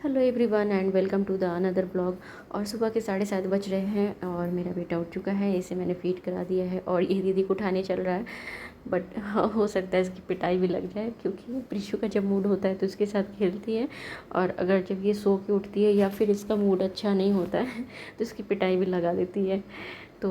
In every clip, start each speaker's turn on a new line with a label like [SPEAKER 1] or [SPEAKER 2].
[SPEAKER 1] Hello everyone and welcome to the another blog. और सुबह के 7:30 बज रहे हैं और मेरा बेटा उठ चुका है। इसे मैंने फीड करा दिया है और ये दीदी को उठाने चल रहा है। बट हो सकता है इसकी पिटाई भी लग जाए, क्योंकि प्रिशु का जब मूड होता है तो इसके साथ खेलती है, और अगर जब ये सो के उठती है या फिर इसका मूड अच्छा नहीं होता है तो इसकी पिटाई भी लगा देती है। तो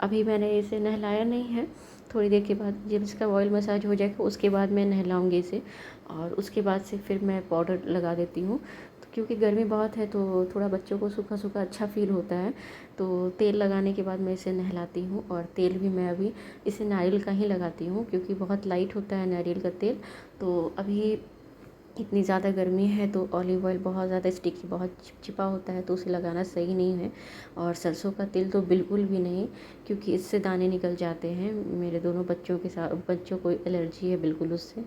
[SPEAKER 1] अभी मैंने इसे नहलाया नहीं है। थोड़ी देर के बाद जब इसका ऑयल मसाज हो जाएगा उसके बाद मैं नहलाऊँगी इसे, और उसके बाद से फिर मैं पाउडर लगा देती हूँ। तो क्योंकि गर्मी बहुत है तो थोड़ा बच्चों को सूखा सूखा अच्छा फ़ील होता है, तो तेल लगाने के बाद मैं इसे नहलाती हूँ। और तेल भी मैं अभी इसे नारियल का ही लगाती हूँ, क्योंकि बहुत लाइट होता है नारियल का तेल। तो अभी इतनी ज़्यादा गर्मी है तो ऑलिव ऑयल बहुत ज़्यादा स्टिकी, बहुत चिपचिपा होता है, तो उसे लगाना सही नहीं है। और सरसों का तेल तो बिल्कुल भी नहीं, क्योंकि इससे दाने निकल जाते हैं। मेरे दोनों बच्चों को एलर्जी है बिल्कुल उससे।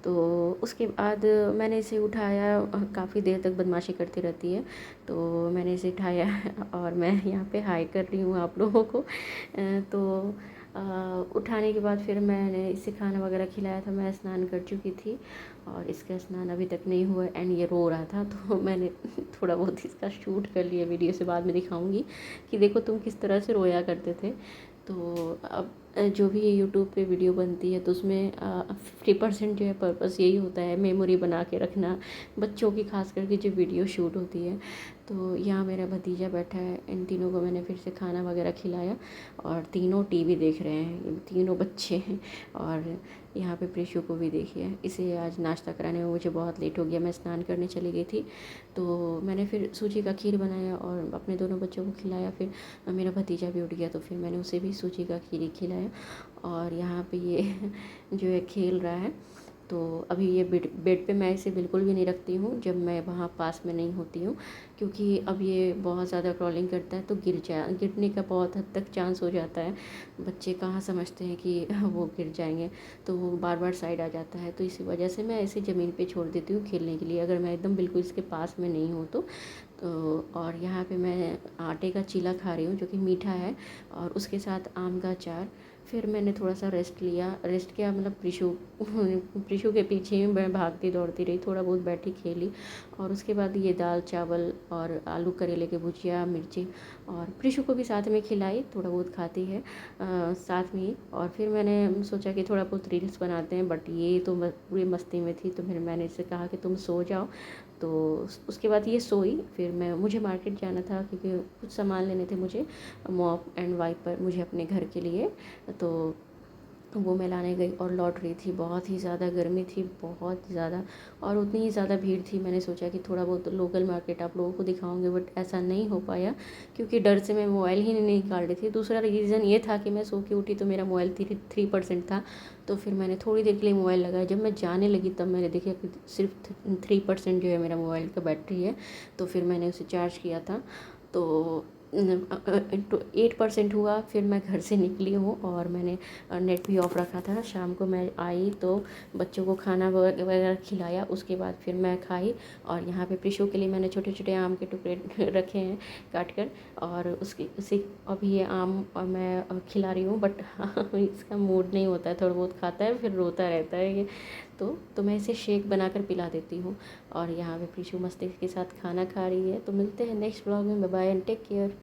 [SPEAKER 1] तो उसके बाद मैंने इसे उठाया, काफ़ी देर तक बदमाशी करती रहती है, तो मैंने इसे उठाया और मैं यहाँ पे हाय कर रही हूँ आप लोगों को। तो उठाने के बाद फिर मैंने इसे खाना वगैरह खिलाया था। मैं स्नान कर चुकी थी और इसका स्नान अभी तक नहीं हुआ एंड ये रो रहा था, तो मैंने थोड़ा बहुत इसका शूट कर लिया। वीडियो से बाद में दिखाऊंगी कि देखो तुम किस तरह से रोया करते थे। तो अब जो भी यूट्यूब पे वीडियो बनती है तो उसमें 50% जो है पर्पस यही होता है, मेमोरी बना के रखना बच्चों की, खास करके जो वीडियो शूट होती है। तो यहाँ मेरा भतीजा बैठा है, इन तीनों को मैंने फिर से खाना वगैरह खिलाया और तीनों टीवी देख रहे हैं। ये तीनों बच्चे हैं। और यहाँ पे प्रिशु को भी देखिए, इसे आज नाश्ता कराने में मुझे बहुत लेट हो गया। मैं स्नान करने चली गई थी, तो मैंने फिर सूजी का खीर बनाया और अपने दोनों बच्चों को खिलाया। फिर मेरा भतीजा भी उठ गया तो फिर मैंने उसे भी सूजी का खीर खिलाया। और यहाँ पे ये जो है खेल रहा है। तो अभी ये बेड पे मैं इसे बिल्कुल भी नहीं रखती हूँ जब मैं वहाँ पास में नहीं होती हूँ, क्योंकि अब ये बहुत ज़्यादा क्रॉलिंग करता है तो गिरने का बहुत हद तक चांस हो जाता है। बच्चे कहाँ समझते हैं कि वो गिर जाएंगे, तो वो बार बार साइड आ जाता है। तो इसी वजह से मैं इसे ज़मीन पे छोड़ देती हूँ खेलने के लिए, अगर मैं एकदम बिल्कुल इसके पास में नहीं हूँ तो। और यहाँ पे मैं आटे का चीला खा रही हूँ जो कि मीठा है, और उसके साथ आम का अचार। फिर मैंने थोड़ा सा रेस्ट किया, मतलब प्रिशु के पीछे ही मैं भागती दौड़ती रही, थोड़ा बहुत बैठी खेली। और उसके बाद ये दाल चावल और आलू करेले के भुजिया, मिर्ची, और प्रिशु को भी साथ में खिलाई, थोड़ा बहुत खाती है साथ में ही। और फिर मैंने सोचा कि थोड़ा बहुत रील्स बनाते हैं, बट ये तो पूरी मस्ती में थी, तो फिर मैंने इससे कहा कि तुम सो जाओ। तो उसके बाद ये सोई। फिर मुझे मार्केट जाना था, क्योंकि कुछ सामान लेने थे मुझे, मॉप एंड वाइपर मुझे अपने घर के लिए। तो वो मैं लाने गई और लौट रही थी। बहुत ही ज़्यादा गर्मी थी, बहुत ज़्यादा, और उतनी ही ज़्यादा भीड़ थी। मैंने सोचा कि थोड़ा बहुत लोकल मार्केट आप लोगों को दिखाऊंगे, बट ऐसा नहीं हो पाया, क्योंकि डर से मैं मोबाइल ही नहीं निकाल रही थी। दूसरा रीज़न ये था कि मैं सो के उठी तो मेरा मोबाइल 3% था, तो फिर मैंने थोड़ी देर के लिए मोबाइल लगाया। जब मैं जाने लगी तब मैंने देखा कि सिर्फ 3% जो है मेरा मोबाइल का बैटरी है। तो फिर मैंने उसे चार्ज किया था, तो 8% हुआ। फिर मैं घर से निकली हूँ और मैंने नेट भी ऑफ रखा था। शाम को मैं आई तो बच्चों को खाना वगैरह खिलाया, उसके बाद फिर मैं खाई। और यहाँ पे प्रिशु के लिए मैंने छोटे छोटे आम के टुकड़े रखे हैं काट कर, और उसकी उसी अभी ये आम और मैं खिला रही हूँ। बट इसका मूड नहीं होता है, थोड़ा बहुत खाता है फिर रोता रहता है ये। तो मैं इसे शेक बनाकर पिला देती हूँ। और यहाँ पे प्रिशु मस्ती के साथ खाना खा रही है। तो मिलते हैं नेक्स्ट ब्लॉग में। Bye bye and take care.